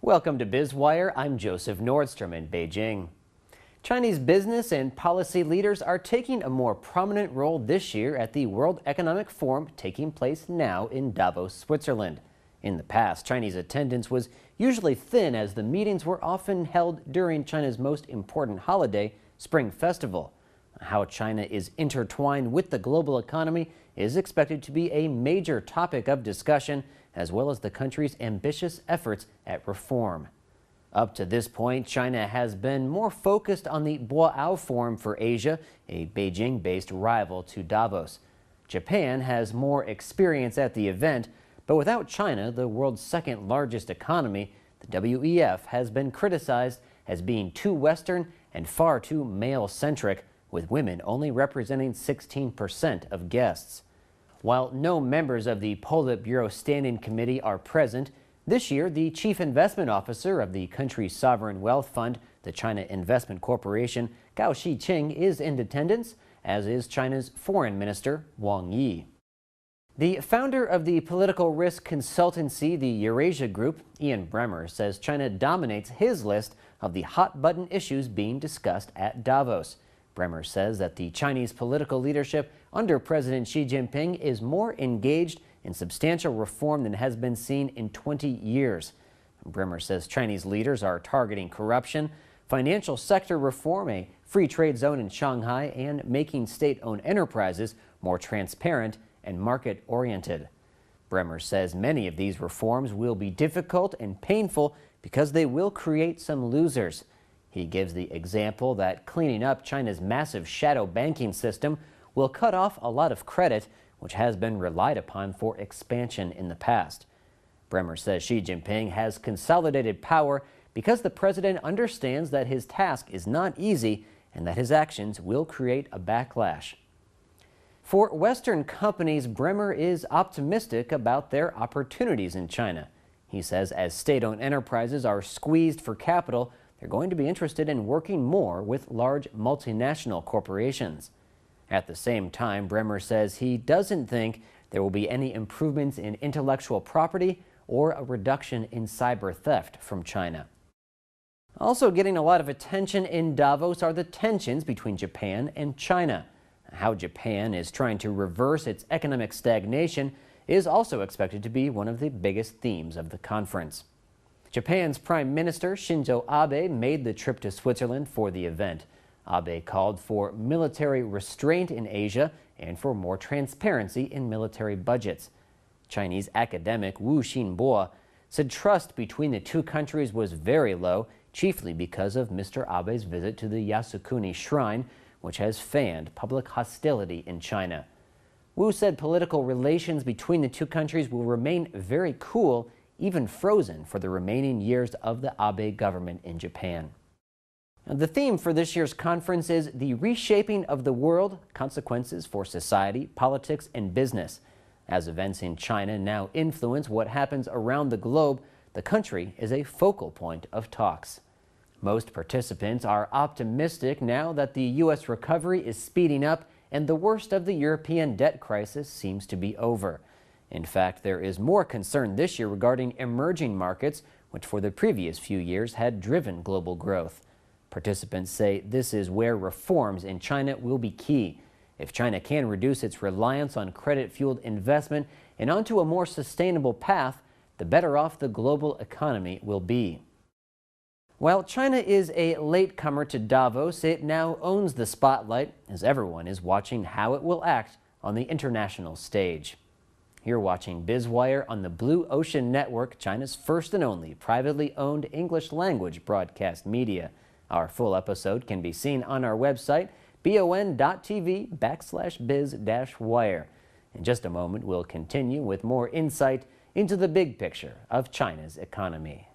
Welcome to Biz Wire. I'm Joseph Nordstrom in Beijing. Chinese business and policy leaders are taking a more prominent role this year at the World Economic Forum taking place now in Davos, Switzerland. In the past, Chinese attendance was usually thin as the meetings were often held during China's most important holiday, Spring Festival. How China is intertwined with the global economy is expected to be a major topic of discussion, as well as the country's ambitious efforts at reform. Up to this point, China has been more focused on the Boao Forum for Asia, a Beijing-based rival to Davos. Japan has more experience at the event, but without China, the world's second largest economy, the WEF has been criticized as being too Western and far too male-centric, with women only representing 16% of guests. While no members of the Politburo Standing Committee are present, this year the Chief Investment Officer of the country's sovereign wealth fund, the China Investment Corporation, Gao Shiqing, is in attendance, as is China's Foreign Minister, Wang Yi. The founder of the political risk consultancy, the Eurasia Group, Ian Bremmer, says China dominates his list of the hot-button issues being discussed at Davos. Bremmer says that the Chinese political leadership under President Xi Jinping is more engaged in substantial reform than has been seen in 20 years. Bremmer says Chinese leaders are targeting corruption, financial sector reform, a free trade zone in Shanghai, and making state-owned enterprises more transparent and market-oriented. Bremmer says many of these reforms will be difficult and painful because they will create some losers. He gives the example that cleaning up China's massive shadow banking system will cut off a lot of credit, which has been relied upon for expansion in the past. Bremmer says Xi Jinping has consolidated power because the president understands that his task is not easy and that his actions will create a backlash. For Western companies, Bremmer is optimistic about their opportunities in China. He says as state-owned enterprises are squeezed for capital, they're going to be interested in working more with large multinational corporations. At the same time, Bremmer says he doesn't think there will be any improvements in intellectual property or a reduction in cyber theft from China. Also getting a lot of attention in Davos are the tensions between Japan and China. How Japan is trying to reverse its economic stagnation is also expected to be one of the biggest themes of the conference. Japan's Prime Minister Shinzo Abe made the trip to Switzerland for the event. Abe called for military restraint in Asia and for more transparency in military budgets. Chinese academic Wu Xinbo said trust between the two countries was very low, chiefly because of Mr. Abe's visit to the Yasukuni shrine, which has fanned public hostility in China. Wu said political relations between the two countries will remain very cool, even frozen for the remaining years of the Abe government in Japan. Now, the theme for this year's conference is the reshaping of the world, consequences for society, politics, and business. As events in China now influence what happens around the globe, the country is a focal point of talks. Most participants are optimistic now that the U.S. recovery is speeding up and the worst of the European debt crisis seems to be over. In fact, there is more concern this year regarding emerging markets, which for the previous few years had driven global growth. Participants say this is where reforms in China will be key. If China can reduce its reliance on credit-fueled investment and onto a more sustainable path, the better off the global economy will be. While China is a latecomer to Davos, it now owns the spotlight as everyone is watching how it will act on the international stage. You're watching Biz Wire on the Blue Ocean Network, China's first and only privately owned English-language broadcast media. Our full episode can be seen on our website, BONTV/biz-wire. In just a moment, we'll continue with more insight into the big picture of China's economy.